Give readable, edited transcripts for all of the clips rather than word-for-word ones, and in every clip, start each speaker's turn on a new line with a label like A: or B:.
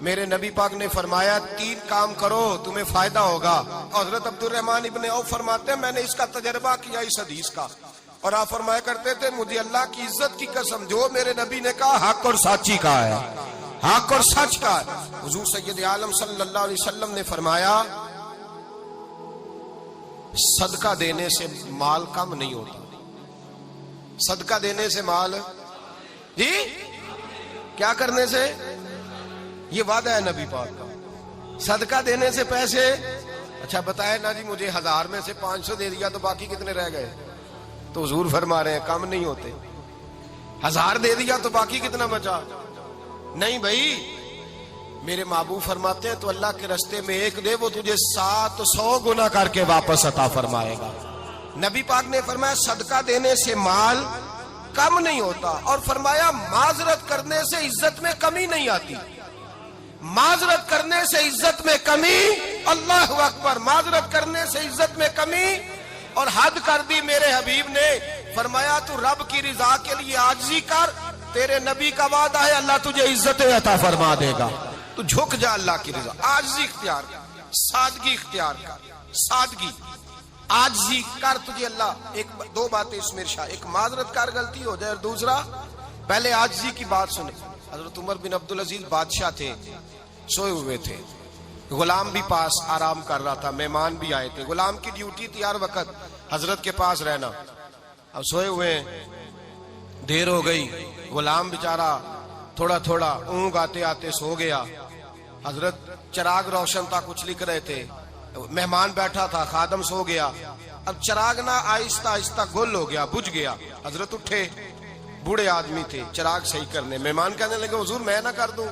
A: मेरे नबी पाक ने फरमाया 3 काम करो तुम्हें फायदा होगा। हजरत अब्दुर्रहमान इब्ने औफ फरमाते हैं मैंने इसका तजर्बा किया इस हदीस का, और आप फरमाया करते थे मुझे अल्लाह की इज्जत की कसम जो मेरे नबी ने कहा हक और साची का है, हक और सच का है। हुजूर सैयद आलम सल्लल्लाहु अलैहि वसल्लम ने फरमाया सदका देने से माल कम नहीं होता। सदका देने से माल जी क्या करने से, ये वादा है नबी पाक का। सदका देने से पैसे, अच्छा बताए ना जी मुझे 1000 में से 500 दे दिया तो बाकी कितने रह गए, तो हुजूर फरमा रहे हैं कम नहीं होते। 1000 दे दिया तो बाकी कितना बचा, नहीं भाई मेरे महबूब फरमाते हैं तो अल्लाह के रास्ते में एक दे वो तुझे 700 गुना करके वापस अता फरमाएगा। नबी पाक ने फरमाया सदका देने से माल कम नहीं होता, और फरमाया माजरत करने से इज्जत में कमी नहीं आती। माजरत करने से इज्जत में कमी, अल्लाह अकबर, माजरत करने से इज्जत में कमी। और हद कर दी मेरे हबीब ने, फरमाया तू रब की रिजा के लिए आजिज़ी कर, तेरे नबी का वादा है अल्लाह तुझे इज्जत अता फरमा देगा। तू झुक जा अल्लाह की रिजा, आजिज़ी इख्तियार कर, सादगी इख्तियार कर, सादगी आजिज़ी कर, तुझे अल्लाह। एक 2 बातें इसमें इरशाद, एक माजरत कर गलती हो जाए, और दूसरा पहले आजिज़ी की बात सुने। हजरत उमर बिन अब्दुल अजीज बादशाह थे, सोए हुए थे, गुलाम भी पास आराम कर रहा था, मेहमान भी आए थे। गुलाम की ड्यूटी थी हर वक्त हजरत के पास रहना। अब सोए हुए देर हो गई, गुलाम बेचारा थोड़ा थोड़ा ऊँग आते आते सो गया। हजरत चिराग रोशन था, कुछ लिख रहे थे, मेहमान बैठा था, खादम सो गया। अब चिराग ना आहिस्ता आहिस्ता गुल हो गया, बुझ गया। हजरत उठे, बूढ़े आदमी थे, चिराग सही करने। मेहमान कहने लगे हुजूर मैं ना कर दूं,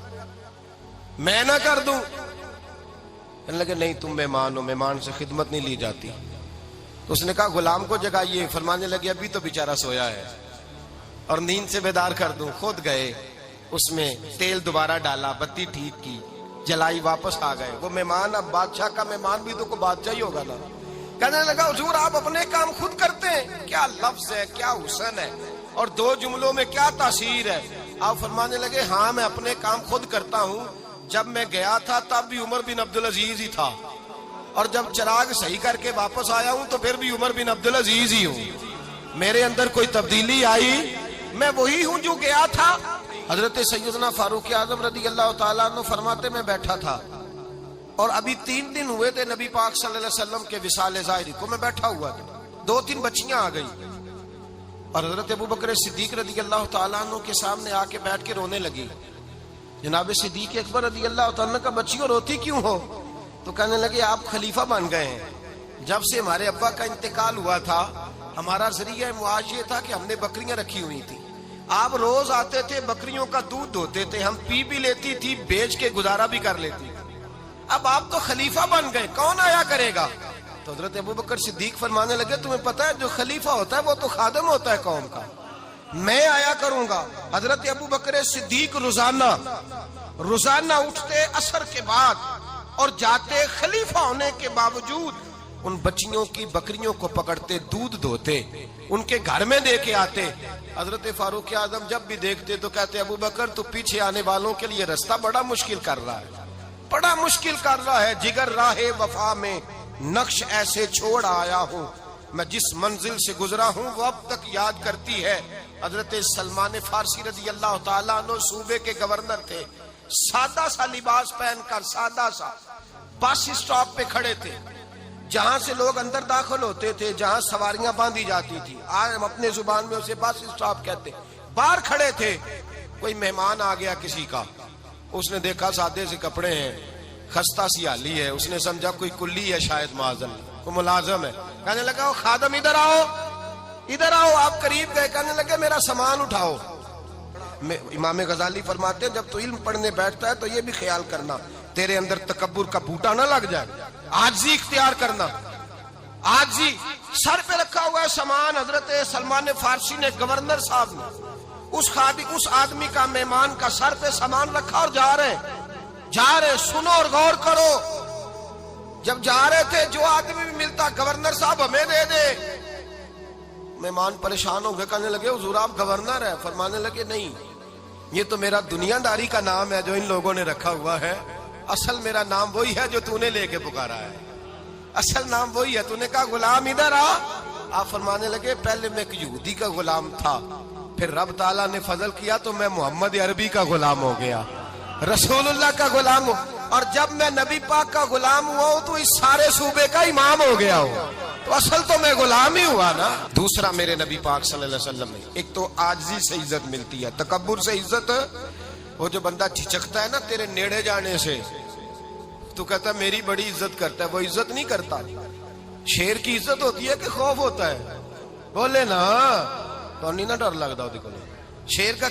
A: मैं ना कर दूं। कहने लगे नहीं तुम मेहमान हो, मेहमान से खिदमत नहीं ली जाती। तो उसने कहा गुलाम को जगाइए। फरमाने लगे अभी तो बेचारा सोया है और नींद से बेदार कर दूं। खुद गए, उसमें तेल दोबारा डाला, बत्ती ठीक की, जलाई, वापस आ गए। वो मेहमान, अब बादशाह का मेहमान भी तो को बादशाह ही होगा ना। कहने लगा हुजूर आप अपने काम खुद करते हैं, क्या लफ्ज है, क्या हुस्न है, और 2 जुमलों में क्या तासीर है। आप फरमाने लगे हाँ मैं अपने काम खुद करता हूँ। जब मैं गया था तब भी उमर बिन अब्दुल अजीज ही था, और जब चिराग सही करके वापस आया हूँ तो फिर भी उमर बिन अब्दुल अजीज ही हूँ। मेरे अंदर कोई तब्दीली आई, मैं वही हूँ जो गया था। हजरत सैयदना फारूक आजम रदी अल्लाह तआला अन्हु फरमाते मैं बैठा था और अभी 3 दिन हुए थे नबी पाक सल्लल्लाहु अलैहि वसल्लम के विसाल ज़ाहिरी को। मैं बैठा हुआ था, 2-3 बच्चियां आ गई और हजरत अबू बकर सिद्दीक रदी अल्लाह तआला अन्हु के सामने आके बैठ के रोने लगी। जनाब सिद्दीक अकबर रदी अल्लाह तआला अन्हु का बच्चियों रोती क्यों हो? तो कहने लगे आप खलीफा बन गए हैं। जब से हमारे अब्बा का इंतकाल हुआ था हमारा जरिया मुआश ये था कि हमने बकरियां रखी हुई थी। आप रोज आते थे, बकरियों का दूध धोते थे, हम पी भी लेती थी, बेच के गुजारा भी कर लेती। अब आप तो खलीफा बन गए, कौन आया करेगा? तो हजरत अबू बकर सिद्दीक फरमाने लगे तुम्हें पता है जो खलीफा होता है वो तो खादम होता है कौम का, मैं आया करूंगा। हजरत अबू बकर सिद्दीक रोजाना उठते असर के बाद और जाते, खलीफा होने के बावजूद उन बच्चियों की बकरियों को पकड़ते, दूध धोते, उनके घर में दे के आते। हजरत फारूक आजम जब भी देखते तो कहते अबू बकर तू पीछे आने वालों के लिए रास्ता बड़ा मुश्किल कर रहा है, बड़ा मुश्किल कर रहा है। जिगर राहे वफा में नक्श ऐसे छोड़ आया हूँ, मैं जिस मंजिल से गुजरा हूँ वो अब तक याद करती है। हजरत सलमान फारसी रजी अल्लाह तआला अन्हु सूबे के गवर्नर थे, सादा सा लिबास पहनकर, सादा सा, बस स्टॉप पे खड़े थे, जहां से लोग अंदर दाखिल होते थे, जहां सवारियां बांधी जाती थी, आज हम अपने जुबान में उसे बस स्टॉप कहते। बाहर खड़े थे, कोई मेहमान आ गया किसी का, उसने देखा सादे से कपड़े हैं, खस्ता सी हाली है, उसने समझा कोई कुल्ली है शायद, माजल कोई मुलाजम है। कहने लगा ओ खादम इधर आओ, इधर आओ। आप करीब गए, कहने लगे मेरा सामान उठाओ। इमाम गजाली फरमाते जब तो इल्म पढ़ने बैठता है तो ये भी ख्याल करना तेरे अंदर तकब्बुर का बूटा ना लग जाए, आजी इख्तियार करना। आजी सर पे रखा हुआ है सामान, हजरत सलमान फारसी ने, गवर्नर साहब ने, उस आदमी का, मेहमान का सर पे सामान रखा और जा रहे। सुनो और गौर करो, जब जा रहे थे जो आदमी भी मिलता गवर्नर साहब हमें दे दे। मेहमान परेशान हो गए, कहने लगे हुजूर आप गवर्नर है? फरमाने लगे नहीं, ये तो मेरा दुनियादारी का नाम है जो इन लोगों ने रखा हुआ है, असल मेरा नाम वही है जो तूने लेके पुकारा है, असल नाम वही है। तूने कहा गुलाम इधर आ, आप फरमाने लगे पहले मैं एक यहूदी का गुलाम था, फिर रब ताला ने फजल किया तो मैं मोहम्मद अरबी का गुलाम हो गया, रसूलुल्लाह का गुलाम हूं, और जब मैं नबी पाक का गुलाम हुआ हूं तो इस सारे सूबे का इमाम हो गया हूं, तो असल तो मैं गुलाम ही हुआ ना। दूसरा मेरे नबी पाक सल्लल्लाहु अलैहि वसल्लम में एक तो आजिज़ी से इज्जत मिलती है, तकब्बुर से इज्जत, वो जो बंदा झिझकता है ना तेरे नेड़े जाने से, तू कहता मेरी बड़ी इज्जत करता है, वो इज्जत नहीं करता। शेर की इज्जत होती है कि खौफ होता है? बोले ना तो नहीं ना डर लगता। शेर का